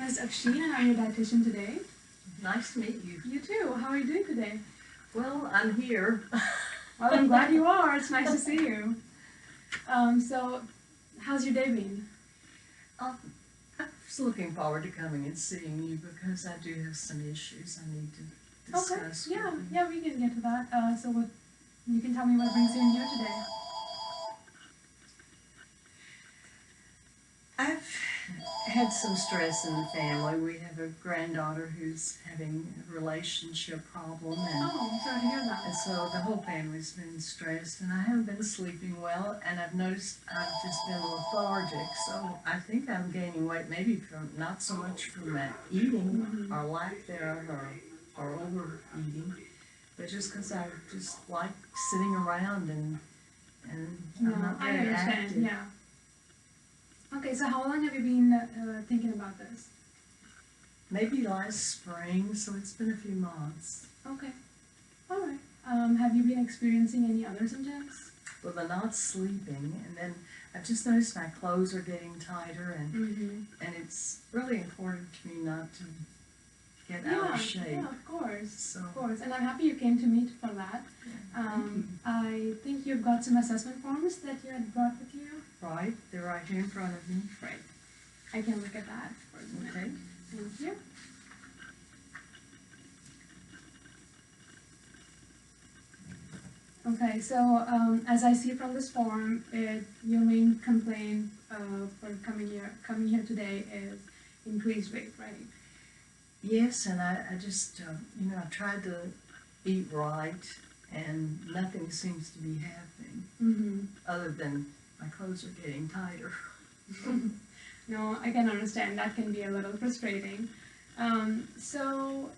is Afshin and I'm your dietitian today. Nice to meet you. You too. How are you doing today? Well, I'm here. Well, I'm glad you are. It's nice to see you. So, how's your day been? I'm just looking forward to coming and seeing you because I do have some issues I need to discuss. Okay. With you. Yeah, we can get to that. So, what you can tell me what brings you in here today? I've had some stress in the family. We have a granddaughter who's having a relationship problem, and Oh, I'm sorry to hear that. so the whole family's been stressed, and I haven't been sleeping well, and I've noticed I've just been lethargic, so I think I'm gaining weight, maybe from not so much from that eating or lack thereof or overeating, but just because I just like sitting around and No, I'm not I very understand. active. Yeah. Okay, so how long have you been thinking about this? Maybe last spring, so it's been a few months. Okay. All right. Have you been experiencing any other symptoms? Well, they're not sleeping, and then I've just noticed my clothes are getting tighter, and it's really important to me not to get out of shape. Yeah, of course. So, Of course, and I'm happy you came to meet for that. thank you. I think you've got some assessment forms that you had brought with you. Right, they're right here in front of me. Right. I can look at that for a minute. Okay. Thank you. Okay, so as I see from this form, your main complaint for coming here today is increased weight, right? Yes, and I just, I tried to eat right, and nothing seems to be happening, other than my clothes are getting tighter. No, I can understand. That can be a little frustrating. So,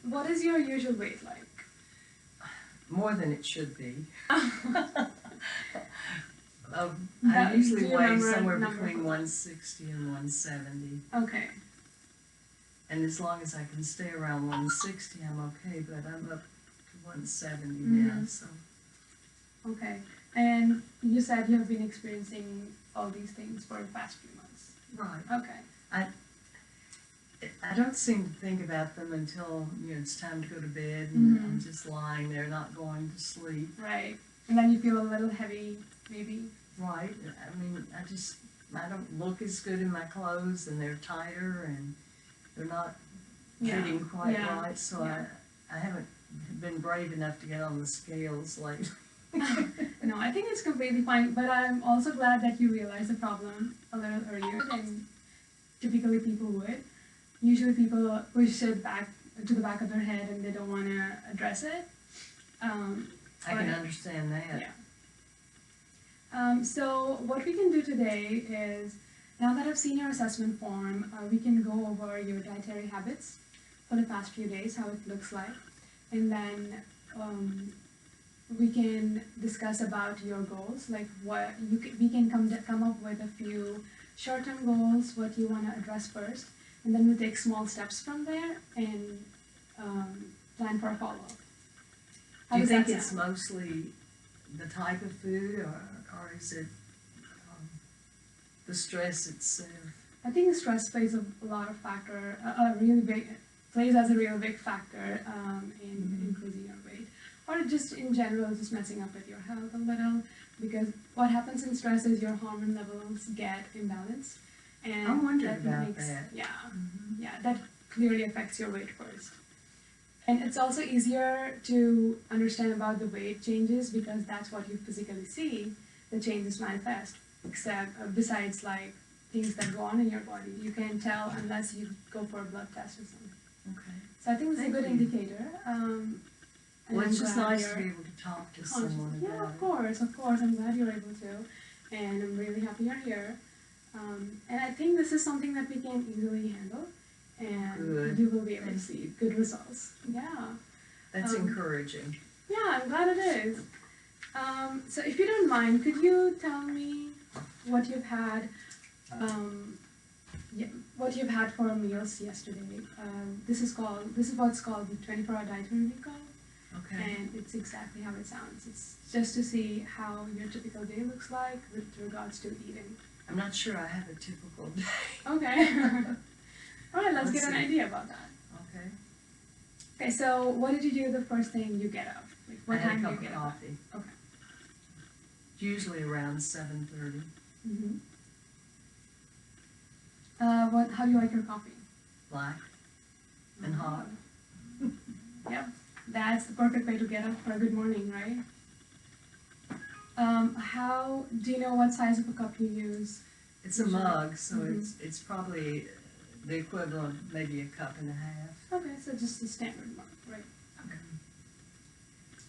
what is your usual weight like? More than it should be. That- I do usually you weigh remember a somewhere number between for that? 160 and 170. Okay. And as long as I can stay around 160, I'm okay, but I'm up to 170 now, so. Okay. And you said you have been experiencing all these things for the past few months. Right. Okay. I don't seem to think about them until, it's time to go to bed, and I'm just lying there not going to sleep. Right. And then you feel a little heavy, maybe. Right. I mean, I don't look as good in my clothes, and they're tighter, and they're not fitting quite right, so yeah. I haven't been brave enough to get on the scales lately. No, I think it's completely fine, but I'm also glad that you realized the problem a little earlier than typically people would. Usually people push it back to the back of their head and they don't want to address it. I can understand that. Yeah. So what we can do today is, now that I've seen your assessment form, we can go over your dietary habits for the past few days, how it looks like, and then we can discuss about your goals, like what we can come up with a few short-term goals, what you want to address first, and then we'll take small steps from there and plan for a follow-up. Do you think it's mostly the type of food, or is it the stress itself? I think stress plays a lot of factor, plays as a real big factor in increasing your weight, or just in general, just messing up with your health a little. Because what happens in stress is your hormone levels get imbalanced, and I wondered about that. Yeah, that clearly affects your weight first. And it's also easier to understand about the weight changes because that's what you physically see, the changes manifest. Except besides like things that go on in your body, you can't tell unless you go for a blood test or something. Okay. So I think it's a good indicator. Well, it's just nice to be able to talk to someone about it. Yeah, of course. I'm glad you're able to, and I'm really happy you're here. And I think this is something that we can easily handle, and you will be able to see good results. Yeah. That's encouraging. Yeah, I'm glad it is. So if you don't mind, could you tell me what you've had? What you've had for meals yesterday? This is what's called the 24-hour dietary recall. Okay. And it's exactly how it sounds. It's just to see how your typical day looks like with regards to eating. I'm not sure I have a typical day. Okay. All right, let's Let's get an see. idea about that. Okay. Okay, so what did you do the first thing you get up? Like, what I had time a do cup you of get up? coffee. Okay. Usually around 7:30. Mm-hmm. How do you like your coffee? Black and hot. Yep, that's the perfect way to get up for a good morning, right? How do you know what size of a cup you use? It's a Usually. mug, so Mhm. it's probably the equivalent of maybe a cup and a half. Okay, so just the standard mug, right? Okay.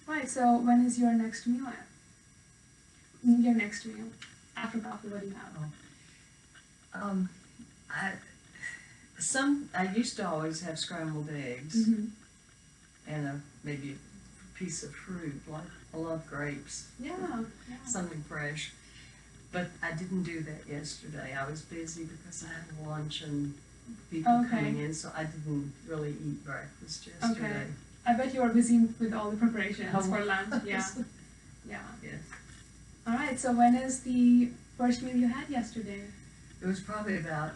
Right, so when is your next meal at? Your next meal after coffee, what do you have? I used to always have scrambled eggs Mm-hmm. and maybe a piece of fruit. Like I love grapes, Yeah, yeah. something fresh. But I didn't do that yesterday. I was busy because I had lunch and people Okay. coming in, so I didn't really eat breakfast yesterday. I bet you are busy with all the preparations Oh. for lunch. Yeah, yeah. Yes. All right, so when is the first meal you had yesterday? It was probably about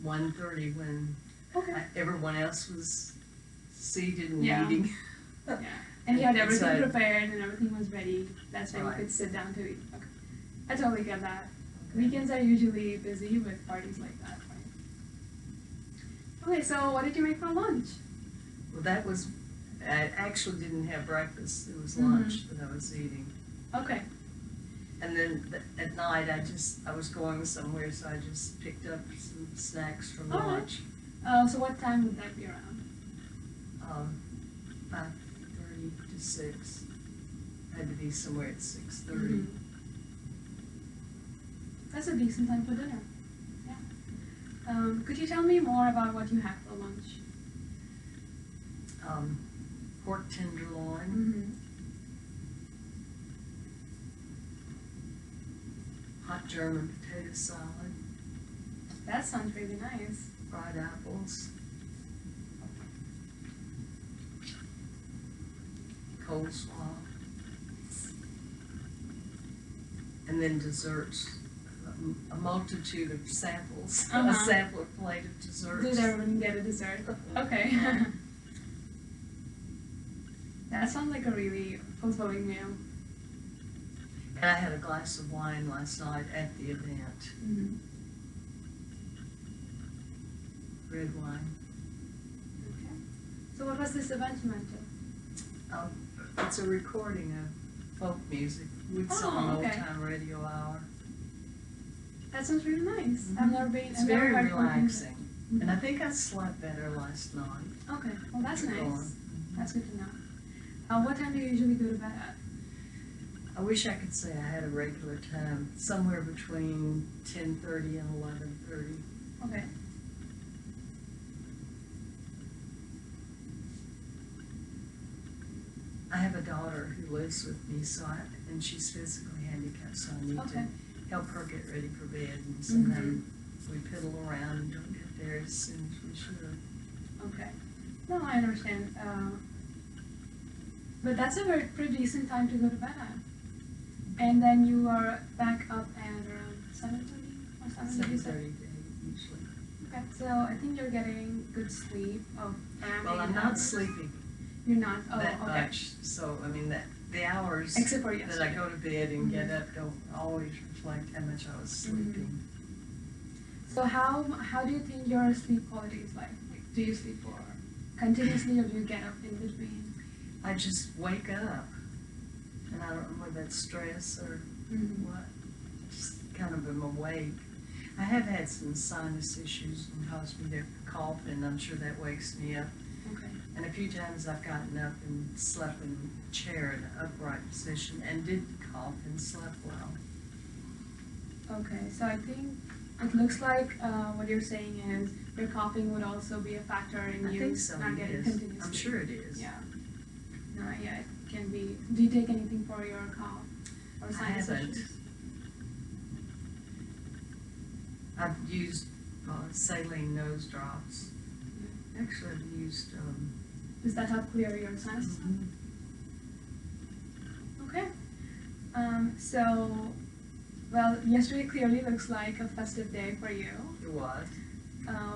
1:30 when Okay. everyone else was seated and Yeah. eating. Yeah, and you had everything Inside. prepared and everything was ready. That's when Right. you could sit down to eat. Okay, I totally get that. Weekends are usually busy with parties like that, right? Okay, so what did you make for lunch? Well, I actually didn't have breakfast. It was Mhm. lunch that I was eating. Okay, And then at night, I was going somewhere, so I just picked up some snacks from All right. lunch. so what time would that be around? 5:30 to 6. I had to be somewhere at 6:30. Mhm. That's a decent time for dinner. Yeah. Could you tell me more about what you had for lunch? Pork tenderloin, Mm-hmm. hot German potato salad, That sounds really nice. fried apples, coleslaw, and then desserts. A multitude of samples, a Uh-huh. sampler plate of desserts. Did everyone get a dessert? Okay. That sounds like a really fulfilling meal. And I had a glass of wine last night at the event, Mm-hmm. red wine. Okay. So what was this event you went to? It's a recording of folk music. We'd Oh, song Old okay. Time Radio Hour. That sounds really nice. Mhm. I've never been. It's I've never very heard folk music. relaxing. Mhm. And I think I slept better last night. Okay. Well, that's after going. nice. That's good to know. What time do you usually go to bed at? I wish I could say I had a regular time, somewhere between 10:30 and 11:30. Okay. I have a daughter who lives with me, and she's physically handicapped, so I need Okay. to help her get ready for bed. And sometimes we piddle around and don't get there as soon as we should. Okay. No, I understand. But that's a pretty decent time to go to bed at. And then you are back up at around 7:30 or 7:30. 7:30 usually. Okay, so I think you're getting good sleep of around Well, 8 I'm not hours. sleeping You're not? Oh, that okay. much, so I mean the hours Except for that yesterday. I go to bed and get Mhm. up don't always reflect how much I was sleeping. So how do you think your sleep quality is like? Like, do you sleep for continuously or do you get up in between? I just wake up, and I don't know whether that's stress or what. Just kind of am awake. I have had some sinus issues and caused me to cough, and I'm sure that wakes me up. Okay. And a few times I've gotten up and slept in a chair in an upright position and did cough and slept well. Okay, so I think it looks like what you're saying is your coughing would also be a factor in I you think so, not getting yes. continuous I'm sleep. sure it is. Yeah. No, yeah, it can be. Do you take anything for your cough or I sinus haven't. issues? I've used saline nose drops. Actually, I've used Does that help clear your sinus? Okay. So, yesterday clearly looks like a festive day for you, it was.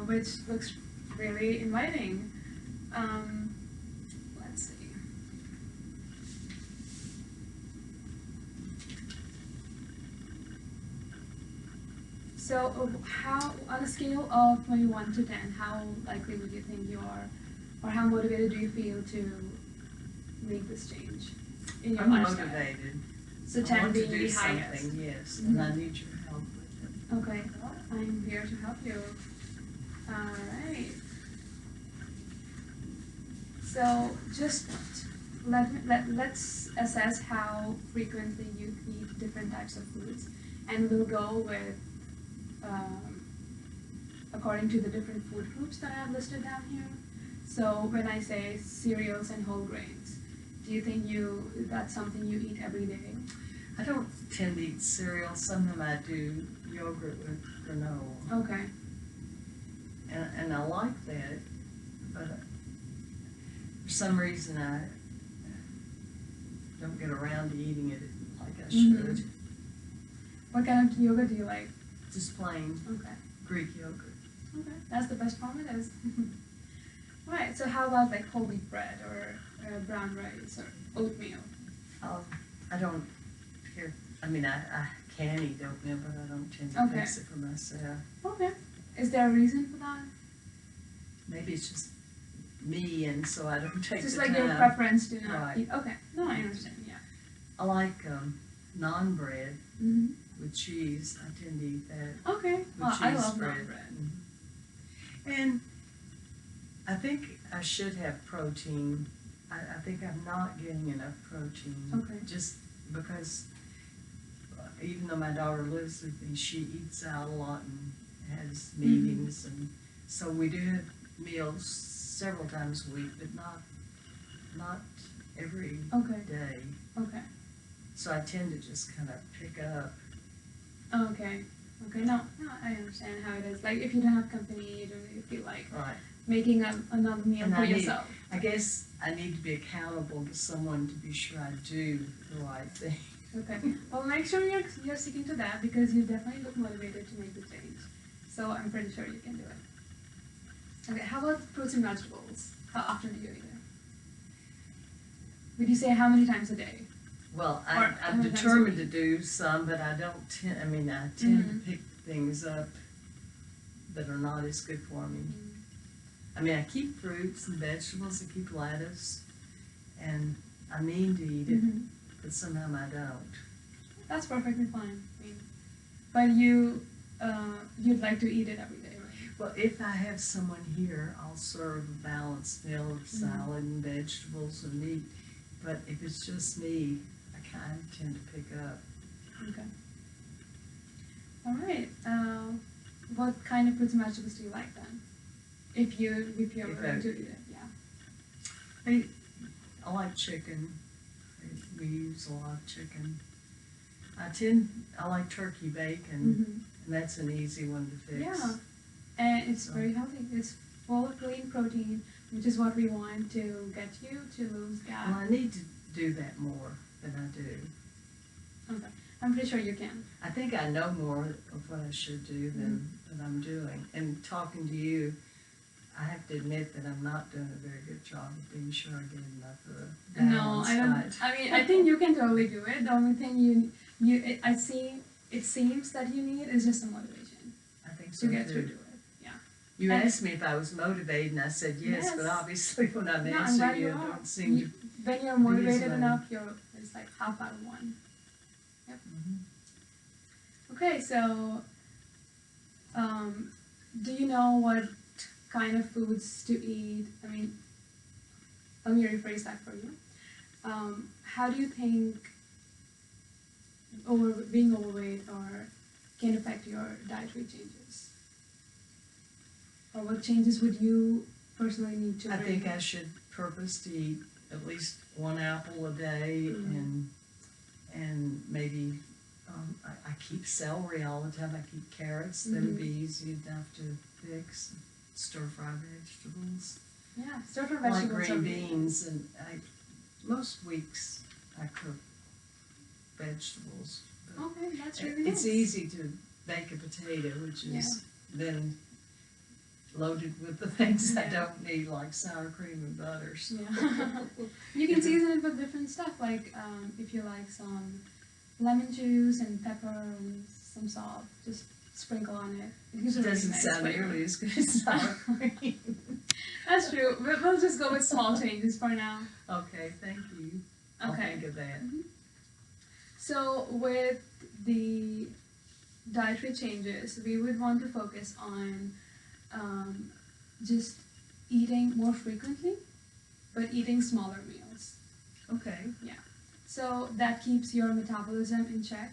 which looks really inviting. Let's see. So, how, on a scale of maybe 1 to 10, how likely would you think you are, or how motivated do you feel to make this change in your I'm lifestyle? motivated. So I 10 want to being do the highest. something, yes, and I need your help with it. Okay, I'm here to help you. Alright. So just let's assess how frequently you eat different types of foods, and we'll go with according to the different food groups that I have listed down here. So when I say cereals and whole grains, do you think that's something you eat every day? I don't tend to eat cereal. Sometimes I do yogurt with granola, Okay. and I like that, but for some reason I don't get around to eating it like I should. Mhm. What kind of yogurt do you like? Just plain Okay. Greek yogurt. Okay, that's the best form it is. Right, so how about like whole wheat bread or brown rice or oatmeal? I don't care. I mean, I can eat oatmeal, but I don't tend to Okay. fix it for myself. Okay. Is there a reason for that? Maybe it's just me, and so I don't take Just the like time. your preference to not Right. eat. Okay, no, I understand, yeah. I like naan bread Mm-hmm. with cheese. I tend to eat that. Okay, With well, I cheese love bread. naan bread. Mhm. And I think I should have protein. I think I'm not getting enough protein. Okay. Just because even though my daughter lives with me, she eats out a lot and has meetings, and so we do have meals several times a week, but not every Okay, day. okay, So I tend to just kind of pick up. okay, okay, no, I understand how it is. Like if you don't have company, you don't really feel like Right. making another meal And for I need- yourself. I guess I need to be accountable to someone to be sure I do the right thing. Okay, well, make sure you're sticking to that because you definitely look motivated to make the change. So I'm pretty sure you can do it. Okay, how about fruits and vegetables? How often do you eat it? Would you say how many times a day? Well, Or I'm how many times a determined to week? do some, but I don't tend, I mean, I tend Mhm. to pick things up that are not as good for me. I mean, I keep fruits and vegetables, I keep lettuce, and I mean to eat it, Mhm. but sometimes I don't. That's perfectly fine. I mean, but you'd like to eat it every day, right? Well, if I have someone here, I'll serve a balanced meal of salad and vegetables and meat, but if it's just me, I kind of tend to pick up. Okay. All right. What kind of fruits and vegetables do you like then? If you're If willing to eat it, yeah. I like chicken. We use a lot of chicken. I like turkey bacon, and that's an easy one to fix. Yeah, and it's So- very healthy. It's full of clean protein, which is what we want to get you to lose Well, fat. I need to do that more than I do. Okay, I'm pretty sure you can. I think I know more of what I should do than I'm doing. And talking to you, I have to admit that I'm not doing a very good job of being sure I get enough of a No, balanced I don't. diet. I mean, I think you can totally do it. The only thing it seems that you need is just some motivation I think so to get through too. to it. Yeah. You And- asked me if I was motivated, and I said yes, but Yes. obviously when I'm No, I'm answering glad you, you I are. don't seem to. When you're motivated one. enough, it's like half out of one. Mhm. Okay, so do you know what kind of foods to eat? I mean, let me rephrase that for you. How do you think being overweight or can affect your dietary changes? Or what changes would you personally need to I bring? think I should purpose to eat at least one apple a day, Mhm. and maybe I keep celery all the time. I keep carrots. That would be easy enough to fix. Stir fry vegetables. Yeah, stir fry I like vegetables. green are really beans, and most weeks I cook vegetables. nice. Okay, that's really It's nice. easy to bake a potato, which is then loaded with the things I Yeah. don't need, like sour cream and butters. Yeah. You can season it with different stuff, like if you like some lemon juice and pepper and some salt, just sprinkle on it. It gives a It really doesn't nice sound flavor. nearly as good as sour cream. That's true. We'll just go with small changes for now. Okay, thank you. I'll Okay. think of that. So with the dietary changes, we would want to focus on just eating more frequently, but eating smaller meals. Okay. So that keeps your metabolism in check,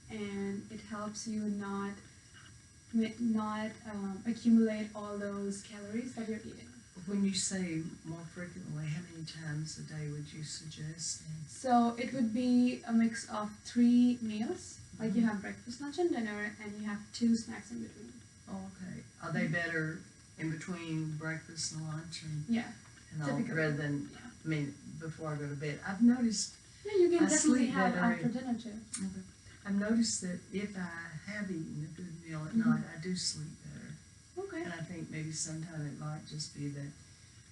and it helps you not accumulate all those calories that you're eating. When you say more frequently, how many times a day would you suggest then? So it would be a mix of 3 meals, like you have breakfast, lunch, and dinner, and you have 2 snacks in between. Oh, okay. Are they better in between breakfast and lunch Yeah, all, typically. rather than, Yeah. I mean, before I go to bed? I've noticed Yeah, you can I definitely sleep have better after dinner too. that if I have eaten a good meal at Mhm. night, I do sleep better. Okay. And I think maybe sometime it might just be that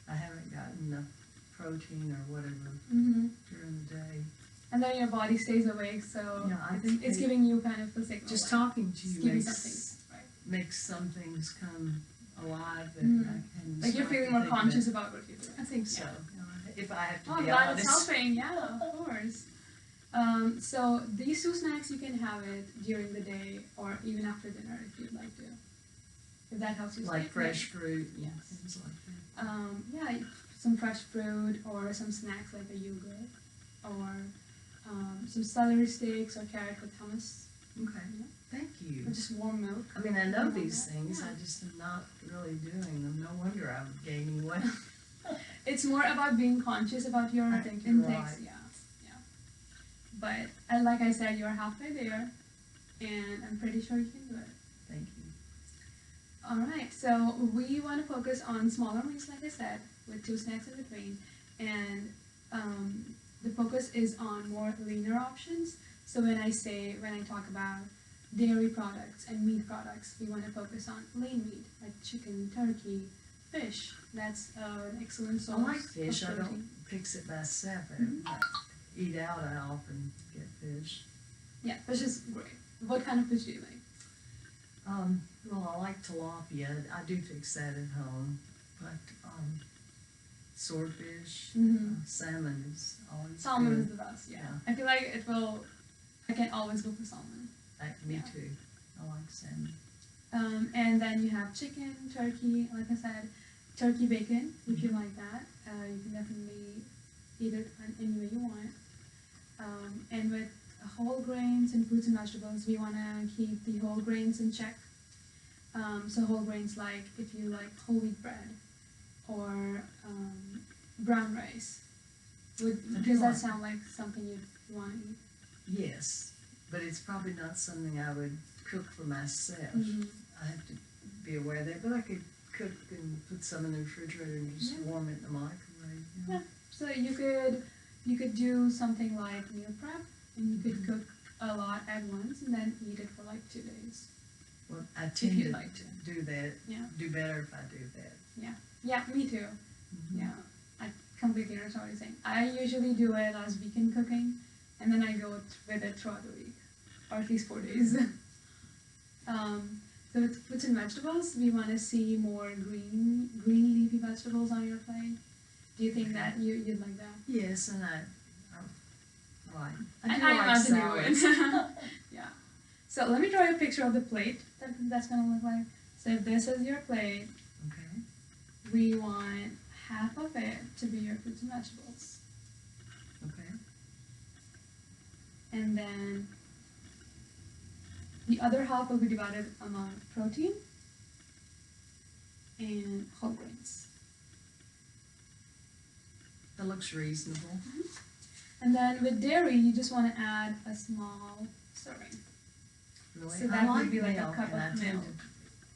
I haven't gotten enough protein or whatever Mm-hmm. during the day. And then your body stays awake, so Yeah, I it's, think it's they- giving you kind of the signal. Just like, talking to it's you giving makes, something, right? makes some things come alive that Mhm. I can. Like you're start feeling to more think about. conscious about what you're doing. I think so. Yeah. If I have to Oh, I'm be glad it's honest. helping. Yeah, of course. So these 2 snacks you can have it during the day or even after dinner if you'd like to. If that helps you Like sleep. fresh fruit and Yes. things like that. Yeah, some fresh fruit or some snacks like a yogurt or some celery sticks or carrot with hummus Okay, Yeah. thank you. or just warm milk. I mean, I know Something like these that. things, Yeah. I just am not really doing them. No wonder I'm gaining weight. It's more about being conscious about your I think you're intakes. right. Yeah. But like I said, you're halfway there, and I'm pretty sure you can do it. Thank you. All right, so we want to focus on smaller meals, like I said, with 2 snacks in between, and the focus is on more leaner options. So when I talk about dairy products and meat products, we want to focus on lean meat, like chicken, turkey, fish. That's an excellent source I like fish, of I protein. don't fix it myself. Mhm. I eat out, I often get fish. Yeah, fish is great. What kind of fish do you like? Well, I like tilapia, I do fix that at home, but, swordfish, salmon is always Salmon is good. the best, yeah. Yeah. I feel like I can always go for salmon. Me Yeah. too, I like salmon. And then you have chicken, turkey, like I said, turkey bacon, if you like that. You can definitely eat it any way you want. And with whole grains and fruits and vegetables, we want to keep the whole grains in check. So whole grains like if you like whole wheat bread or brown rice. Does that like- sound like something you'd want to eat? Yes, but it's probably not something I would cook for myself. Mhm. I have to be aware of that, but I could cook and put some in the refrigerator and just Yeah. warm it in the microwave. You know? Yeah. So you could do something like meal prep, and you could cook a lot at once and then eat it for like 2 days. Well, I tend you'd to like to. do that. Yeah. Do better if I do that. Yeah, me too. Mhm. Yeah, I completely understand what you're saying. I usually do it as weekend cooking, and then I go with it throughout the week, or at least 4 days. So with fruits and vegetables, we want to see more green leafy vegetables on your plate. Do you think that you'd like that? Yes, and I right. I do like imagine salads. you would. Yeah. So let me draw you a picture of the plate that's gonna look like. So if this is your plate, Okay. we want half of it to be your fruits and vegetables. Okay. And then the other half will be divided among protein and whole grains. That looks reasonable. And then with dairy, you just want to add a small serving. Really. So I that would like be like a milk, cup and I of tend milk.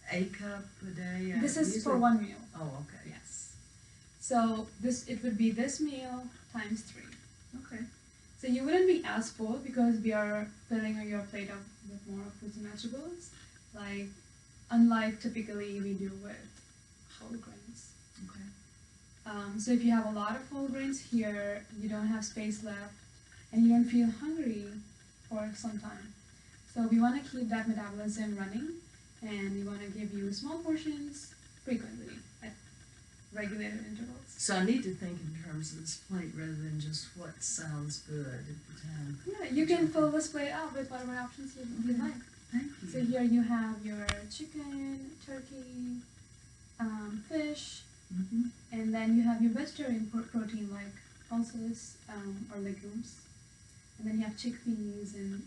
to a cup a day. This is for usually- 1 meal. Oh, okay. Yes. So it would be this meal times 3. Okay. So you wouldn't be as full because we are filling your plate up with more fruits and vegetables. Like, unlike typically we do with whole grains. Okay. So if you have a lot of whole grains here, you don't have space left, and you don't feel hungry for some time. So we want to keep that metabolism running, and we want to give you small portions frequently at regulated intervals. So I need to think in terms of this plate rather than just what sounds good at the time. Yeah, you can fill this plate up with whatever options you like. Thank you. So here you have your chicken, turkey, fish, Mm-hmm. and then you have your vegetarian protein like pulses or legumes, and then you have chickpeas and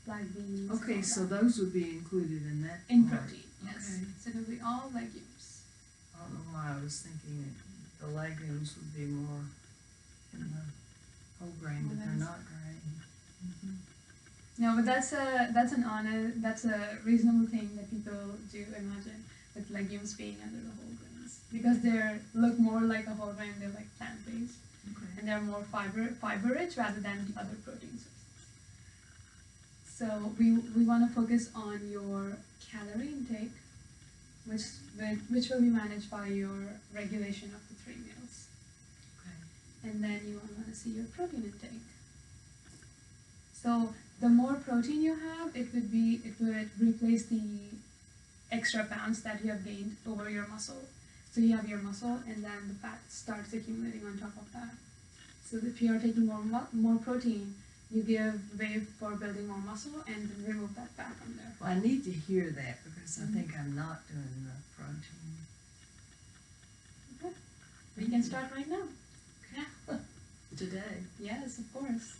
black beans. and Okay, all so that. those would be included in that In part. protein, yes. Okay. So it'll be all legumes. I don't know why I was thinking the legumes would be more in the whole grain, but they're Yes. not grain. Mm-hmm. No, but that's a reasonable thing that people do imagine with legumes being under the whole grains because they look more like a whole grain. They're like plant based Okay. and they're more fiber rich rather than the other protein sources. So we want to focus on your calorie intake, which will be managed by your regulation of the 3 meals, Okay. and then you want to see your protein intake. So the more protein you have, it would replace the extra pounds that you have gained over your muscle. So you have your muscle, and then the fat starts accumulating on top of that. So if you are taking more protein, you give way for building more muscle, and then remove that fat from there. Well, I need to hear that because I Mhm. think I'm not doing enough protein. Okay. We can start right now. Yeah. Today. Yes, of course.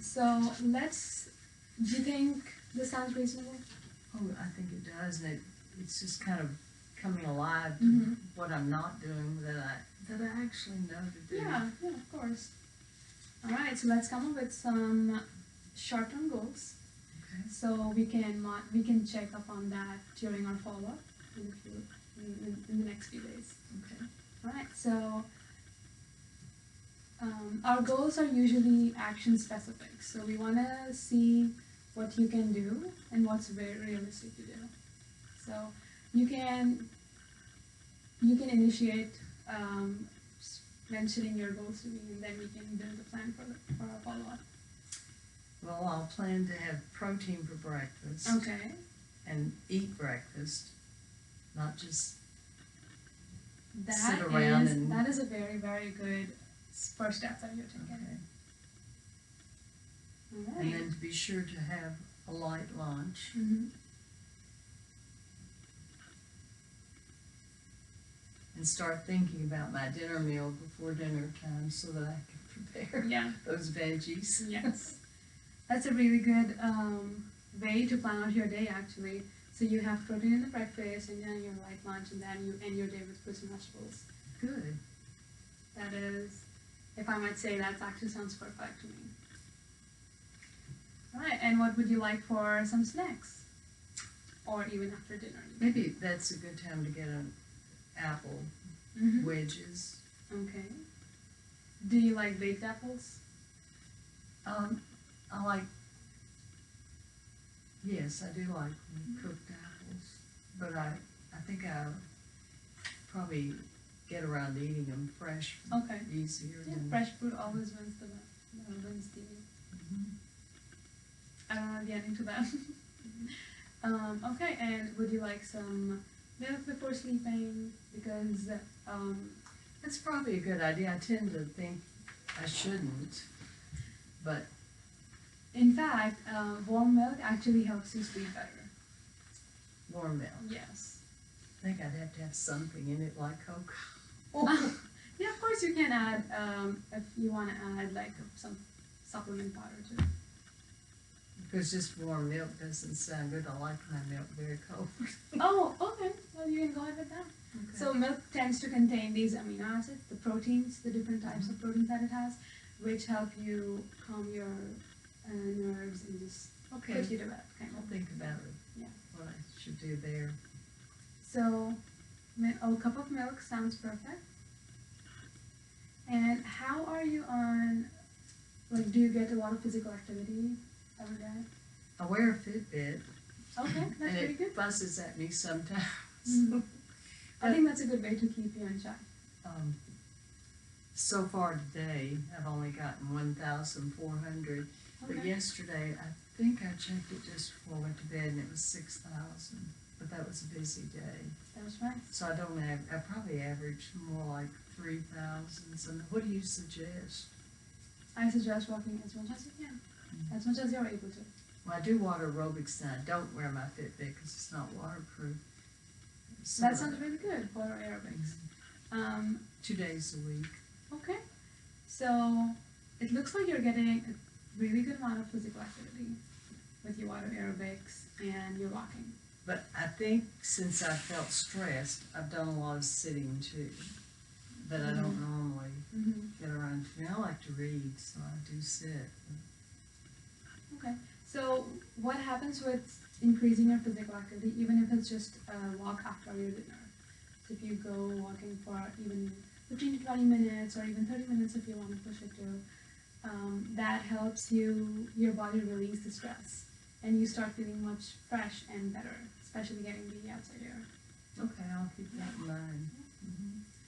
So do you think this sounds reasonable? Oh, I think it does, and it's just kind of coming alive to Mhm. what I'm not doing that I actually know to do. Yeah, of course. All right, so let's come up with some short-term goals. Okay. So we can check up on that during our follow-up in the next few days. Okay. All right, so our goals are usually action specific. So we want to see what you can do and what's very realistic to do. So you can initiate mentioning your goals to me, and then we can build a plan for our follow-up. Well, I'll plan to have protein for breakfast. Okay. And eat breakfast, not just That sit around is and. that is a very, very good first step that you're taking. Okay. All right. And then to be sure to have a light lunch. Mhm. And start thinking about my dinner meal before dinner time so that I can prepare Yeah. those veggies. Yes. That's a really good way to plan out your day, actually. So you have protein in the breakfast, and then your light lunch, and then you end your day with fruits and vegetables. Good. That is, if I might say, that actually sounds perfect to me. All right, and what would you like for some snacks? Or even after dinner? Maybe that's a good time to get an apple Mm-hmm. wedges. Okay. Do you like baked apples? I like, yes, I do like cooked apples, but I think I'll probably get around to eating them fresh Okay. easier Yeah, than. fresh fruit always wins the Mhm. I don't know the ending to that. Okay, and would you like some milk before sleeping? Because That's probably a good idea. I tend to think I shouldn't, but in fact, warm milk actually helps you sleep better. warm milk. Yes. I think I'd have to have something in it like Coke. Yeah, of course you can add if you want to add like some supplement powder to it. Because just warm milk doesn't sound good. I like my milk very cold. Oh, okay. Well, you can go ahead with that. So milk tends to contain these amino acids, the proteins, the different types of proteins that it has, which help you calm your nerves and just Okay, put you to bed, kind I'll of. think about it. Yeah. What I should do there. So, a cup of milk sounds perfect. And how are you on, like, do you get a lot of physical activity every day? I wear a Fitbit. Okay, that's and pretty it good. fusses at me sometimes. Mhm. I think that's a good way to keep you in check. So far today, I've only gotten 1,400. But Okay. yesterday, I think I checked it just before I went to bed, and it was 6,000. But that was a busy day, That's right. so I don't have. I probably average more like 3,000. So what do you suggest? I suggest walking as much as you can, as much as you're able to. Well, I do water aerobics, and I don't wear my Fitbit because it's not waterproof. So, That sounds really good for aerobics. 2 days a week. Okay. So it looks like you're getting a really good amount of physical activity with your water aerobics and your walking. But I think since I felt stressed, I've done a lot of sitting too. But I don't normally Mm-hmm. get around to. I like to read, so I do sit. Okay. So what happens with increasing your physical activity, even if it's just a walk after your dinner? So if you go walking for even 15 to 20 minutes or even 30 minutes if you want to push it to, that helps your body release the stress and you start feeling much fresh and better, especially getting the outside air. Okay, I'll keep that in mind.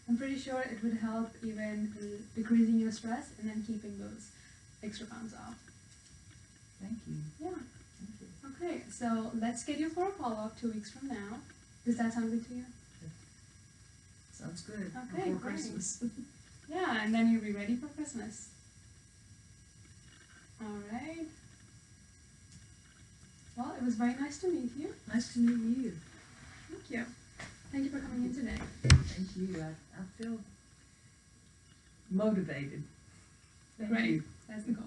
I'm pretty sure it would help even decreasing your stress and then keeping those extra pounds off. Thank you. Yeah. Thank you. Okay, so let's schedule for a follow-up 2 weeks from now. Does that sound good to you? Sounds good. Okay, Before great. Christmas. Yeah, and then you'll be ready for Christmas. All right. Well, it was very nice to meet you. Nice to meet you. Thank you. Thank you for coming in today. Thank you. I feel motivated. Thank Great. you. That's the goal.